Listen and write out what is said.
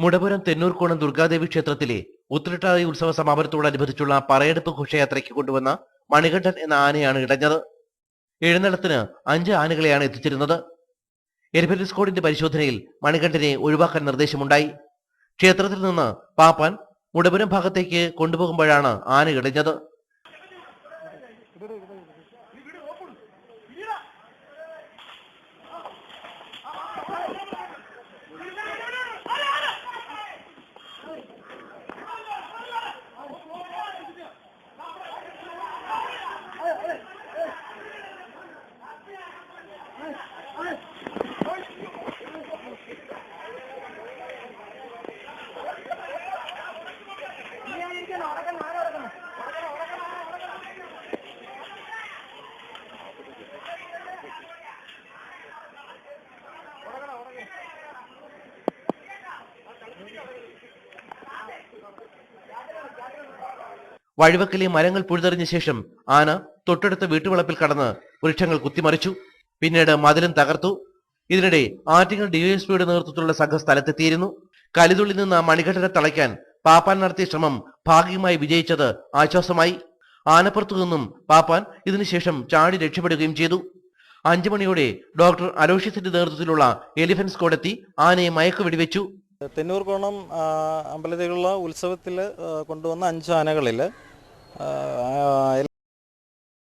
മുടപുരം തെന്നൂർക്കോണം ദുർഗാദേവി ക്ഷേത്രത്തിലെ ഉത്രട്ടാതി ഉത്സവ സമാപനത്തോടനുബന്ധിച്ചുള്ള പറയെടുപ്പ് ഘോഷയാത്രയ്ക്ക് കൊണ്ടുവന്ന മണികണ്ഠൻ എന്ന ആനയാണ് ഇടഞ്ഞത്. എഴുന്നള്ളത്തിന് 5 ആനകളെയാണ് എത്തിച്ചിരുന്നത്. എലിഫന്റ് സ്ക്വാഡിന്റെ പരിശോധനയിൽ മണികണ്ഠനെ ഒഴിവാക്കാൻ നിർദ്ദേശമുണ്ടായി. ക്ഷേത്രത്തിൽ നിന്ന് പാപ്പാൻ മുടപുരം ഭാഗത്തേക്ക് കൊണ്ടുപോകുമ്പോഴാണ് ആന ഇടഞ്ഞത്. വഴിവക്കിലെ മരങ്ങൾ പുഴുതെറിഞ്ഞ ശേഷം ആന തൊട്ടടുത്ത വീട്ടുവളപ്പിൽ കടന്ന് വൃക്ഷങ്ങൾ കുത്തിമറിച്ചു. പിന്നീട് മതിലും തകർത്തു. ഇതിനിടെ ആറ്റിങ്ങൽ ഡിവൈഎസ്പിയുടെ നേതൃത്വത്തിലുള്ള സംഘം സ്ഥലത്തെത്തിയിരുന്നു. കലിതുള്ളി നിന്ന് മണികണ്ഠനെ തളയ്ക്കാൻ പാപ്പാൻ നടത്തിയ ശ്രമം ഭാഗികമായി വിജയിച്ചത് ആശ്വാസമായി. ആനപ്പുറത്തു നിന്നും പാപ്പാൻ ഇതിനുശേഷം ചാടി രക്ഷപ്പെടുകയും ചെയ്തു. 5 മണിയോടെ ഡോക്ടർ അലോഷ്യസിന്റെ നേതൃത്വത്തിലുള്ള എലിഫന്റ് സ്ക്വാഡ് എത്തി ആനയെ മയക്ക് വെടിവെച്ചു. തെന്നൂർക്കോണം അമ്പലത്തിലുള്ള ഉത്സവത്തിൽ കൊണ്ടുവന്ന 5 ആനകളിൽ